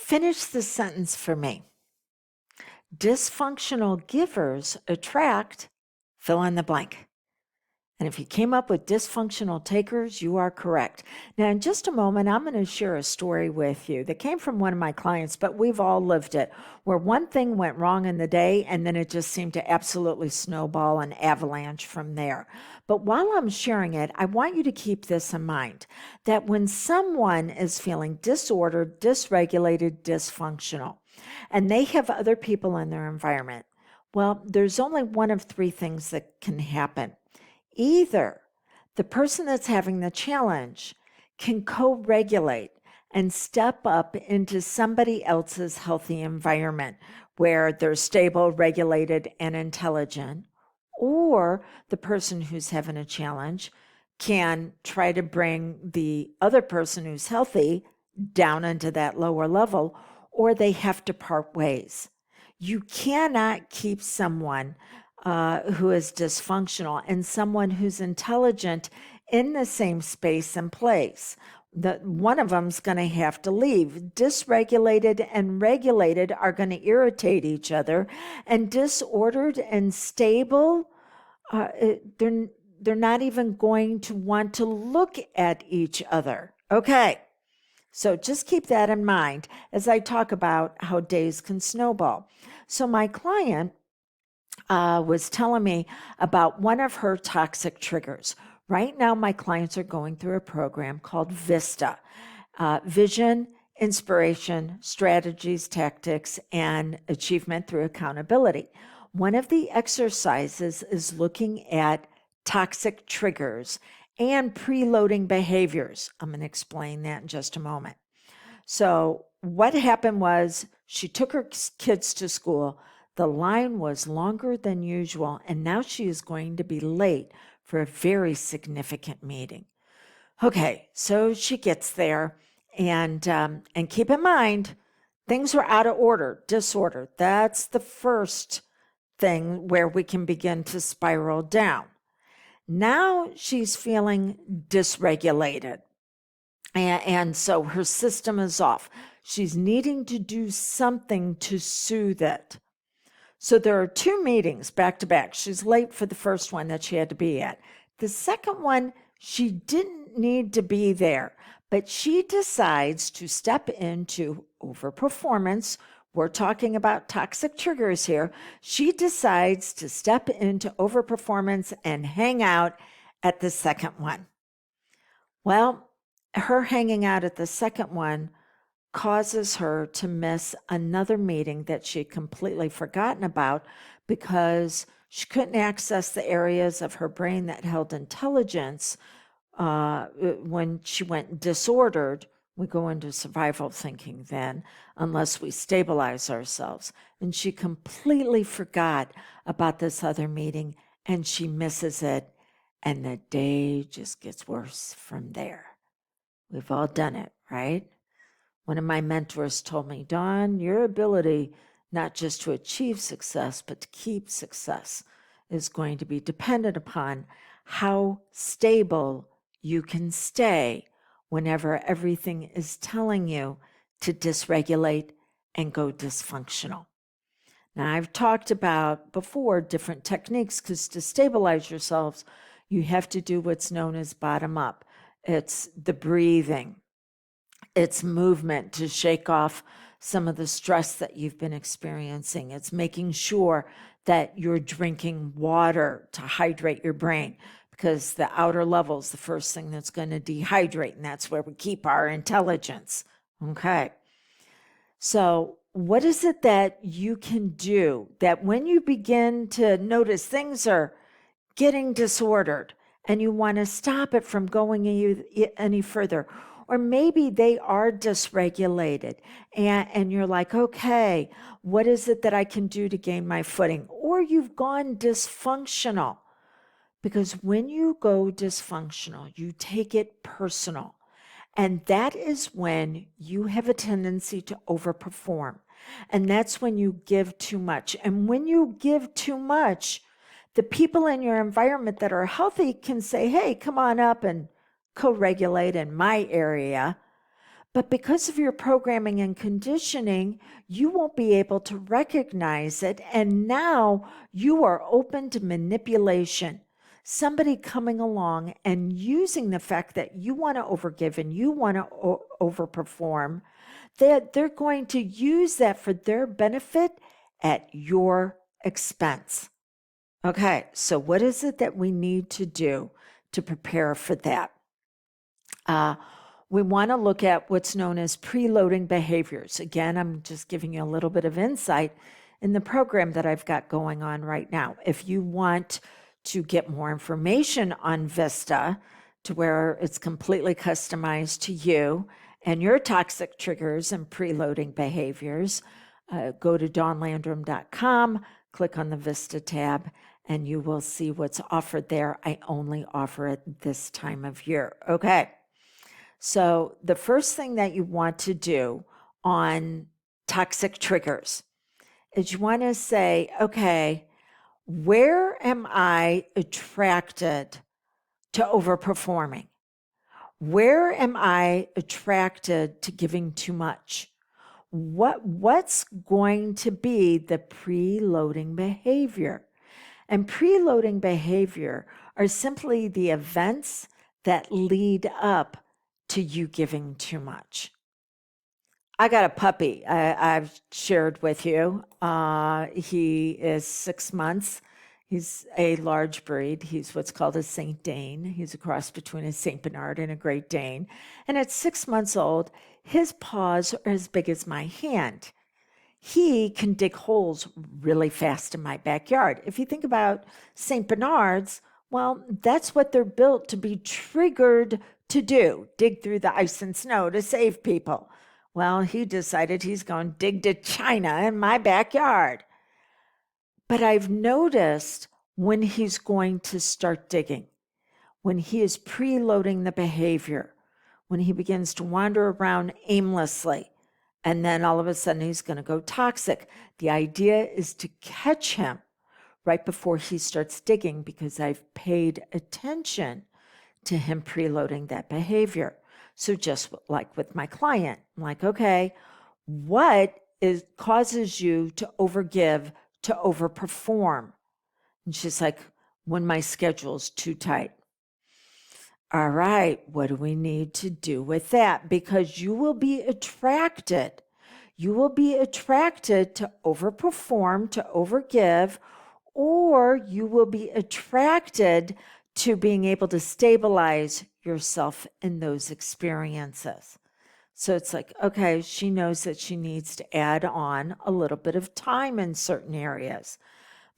Finish the sentence for me. Dysfunctional givers attract fill in the blank. And if you came up with dysfunctional takers, you are correct. Now, in just a moment, I'm going to share a story with you that came from one of my clients, but we've all lived it, where one thing went wrong in the day and then it just seemed to absolutely snowball and avalanche from there. But while I'm sharing it, I want you to keep this in mind, that when someone is feeling disordered, dysregulated, dysfunctional, and they have other people in their environment, well, there's only one of three things that can happen. Either the person that's having the challenge can co-regulate and step up into somebody else's healthy environment where they're stable, regulated, and intelligent, or the person who's having a challenge can try to bring the other person who's healthy down into that lower level, or they have to part ways. You cannot keep someone who is dysfunctional and someone who's intelligent in the same space and place. One of them's going to have to leave. Dysregulated and regulated are going to irritate each other, and disordered and stable, they're not even going to want to look at each other. Okay. So just keep that in mind as I talk about how days can snowball. So my client was telling me about one of her toxic triggers. Right now, my clients are going through a program called VISTA, Vision, Inspiration, Strategies, Tactics, and Achievement through Accountability. One of the exercises is looking at toxic triggers and preloading behaviors. I'm going to explain that in just a moment. So what happened was she took her kids to school. The line was longer than usual, and now she is going to be late for a very significant meeting. Okay, so she gets there, and keep in mind, things were out of order, disorder. That's the first thing where we can begin to spiral down. Now she's feeling dysregulated, and so her system is off. She's needing to do something to soothe it. So there are two meetings back to back. She's late for the first one that she had to be at. The second one, she didn't need to be there, but she decides to step into overperformance. We're talking about toxic triggers here. She decides to step into overperformance and hang out at the second one. Well, her hanging out at the second one causes her to miss another meeting that she had completely forgotten about because she couldn't access the areas of her brain that held intelligence. When she went disordered, we go into survival thinking then, unless we stabilize ourselves. And she completely forgot about this other meeting, and she misses it, and the day just gets worse from there. We've all done it, right? One of my mentors told me, Dawn, your ability not just to achieve success, but to keep success is going to be dependent upon how stable you can stay whenever everything is telling you to dysregulate and go dysfunctional. Now, I've talked about before different techniques because to stabilize yourselves, you have to do what's known as bottom up. It's the breathing. It's movement to shake off some of the stress that you've been experiencing. It's making sure that you're drinking water to hydrate your brain because the outer level is the first thing that's going to dehydrate, and that's where we keep our intelligence. Okay. So what is it that you can do that when you begin to notice things are getting disordered and you want to stop it from going any further? Or maybe they are dysregulated and you're like, okay, what is it that I can do to gain my footing? Or you've gone dysfunctional. Because when you go dysfunctional, you take it personal. And that is when you have a tendency to overperform. And that's when you give too much. And when you give too much, the people in your environment that are healthy can say, hey, come on up and co-regulate in my area. But because of your programming and conditioning, you won't be able to recognize it. And now you are open to manipulation. Somebody coming along and using the fact that you want to overgive and you want to overperform, that they're going to use that for their benefit at your expense. Okay, so what is it that we need to do to prepare for that? We want to look at what's known as preloading behaviors. Again, I'm just giving you a little bit of insight in the program that I've got going on right now. If you want to get more information on Vista to where it's completely customized to you and your toxic triggers and preloading behaviors, go to dawnlandrum.com, click on the Vista tab, and you will see what's offered there. I only offer it this time of year. Okay. So the first thing that you want to do on toxic triggers is you want to say, okay, where am I attracted to overperforming? Where am I attracted to giving too much? What's going to be the preloading behavior? And preloading behavior are simply the events that lead up to you giving too much. I got a puppy I've shared with you. He is 6 months. He's a large breed. He's what's called a Saint Dane. He's a cross between a Saint Bernard and a Great Dane. And at 6 months old, his paws are as big as my hand. He can dig holes really fast in my backyard. If you think about St. Bernards, well, that's what they're built to be triggered to do, dig through the ice and snow to save people. Well, he decided he's going to dig to China in my backyard. But I've noticed when he's going to start digging, when he is preloading the behavior, when he begins to wander around aimlessly, and then all of a sudden he's going to go toxic. The idea is to catch him right before he starts digging because I've paid attention to him preloading that behavior. So just like with my client, I'm like, okay, what causes you to overgive, to overperform? And she's like, when my schedule's too tight. All right, what do we need to do with that? Because you will be attracted. You will be attracted to overperform, to overgive, or you will be attracted to being able to stabilize yourself in those experiences. So it's like, okay, she knows that she needs to add on a little bit of time in certain areas.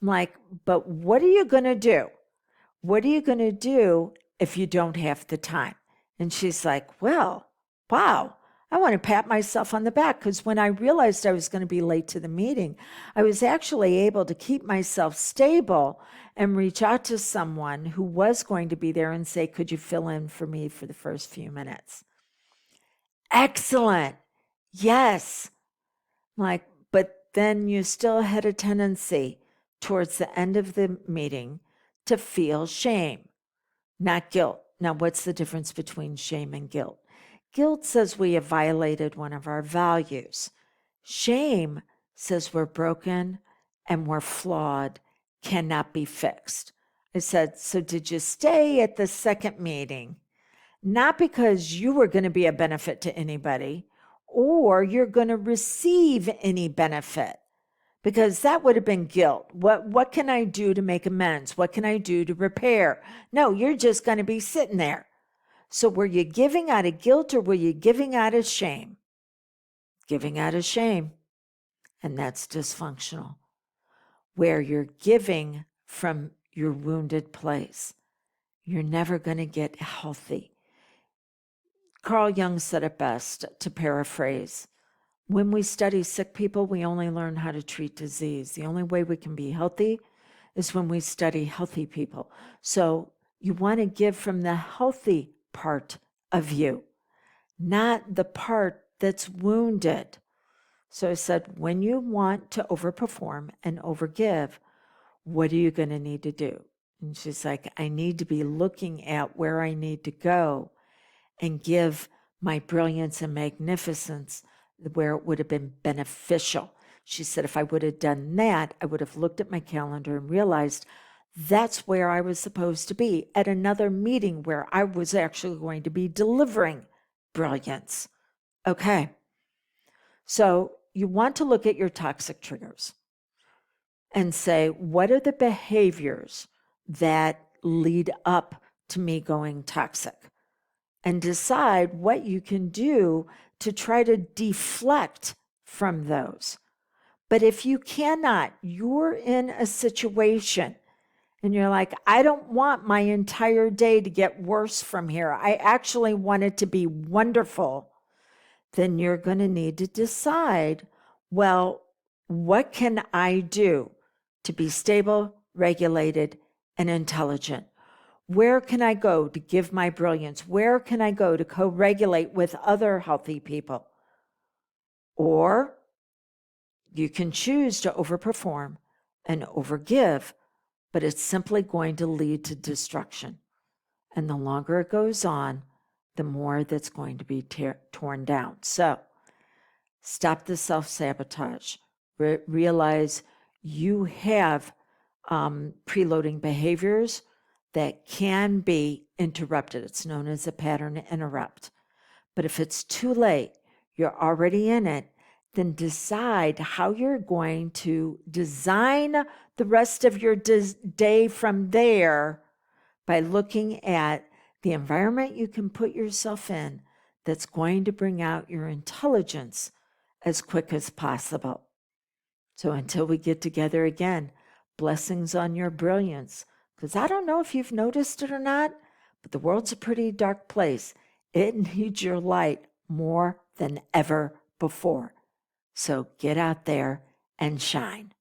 I'm like, but what are you going to do? What are you going to do if you don't have the time? And she's like, well, wow, I want to pat myself on the back because when I realized I was going to be late to the meeting, I was actually able to keep myself stable and reach out to someone who was going to be there and say, could you fill in for me for the first few minutes? Excellent. Yes. Like, but then you still had a tendency towards the end of the meeting to feel shame, not guilt. Now, what's the difference between shame and guilt? Guilt says we have violated one of our values. Shame says we're broken and we're flawed, cannot be fixed. I said, so did you stay at the second meeting? Not because you were going to be a benefit to anybody or you're going to receive any benefit, because that would have been guilt. What can I do to make amends? What can I do to repair? No, you're just going to be sitting there. So were you giving out of guilt or were you giving out of shame? Giving out of shame. And that's dysfunctional. Where you're giving from your wounded place, you're never going to get healthy. Carl Jung said it best, to paraphrase. When we study sick people, we only learn how to treat disease. The only way we can be healthy is when we study healthy people. So you want to give from the healthy part of you, not the part that's wounded. So I said, when you want to overperform and overgive, what are you going to need to do? And she's like, I need to be looking at where I need to go and give my brilliance and magnificence where it would have been beneficial. She said, if I would have done that, I would have looked at my calendar and realized that's where I was supposed to be at another meeting where I was actually going to be delivering brilliance. Okay. So you want to look at your toxic triggers and say, what are the behaviors that lead up to me going toxic? And decide what you can do to try to deflect from those. But if you cannot, you're in a situation and you're like, I don't want my entire day to get worse from here. I actually want it to be wonderful. Then you're going to need to decide, well, what can I do to be stable, regulated, and intelligent? Where can I go to give my brilliance? Where can I go to co-regulate with other healthy people? Or you can choose to overperform and overgive, but it's simply going to lead to destruction. And the longer it goes on, the more that's going to be torn down. So stop the self-sabotage. Realize you have preloading behaviors that can be interrupted. It's known as a pattern interrupt. But if it's too late, you're already in it, then decide how you're going to design the rest of your day from there by looking at the environment you can put yourself in that's going to bring out your intelligence as quick as possible. So until we get together again, blessings on your brilliance. Because I don't know if you've noticed it or not, but the world's a pretty dark place. It needs your light more than ever before. So get out there and shine.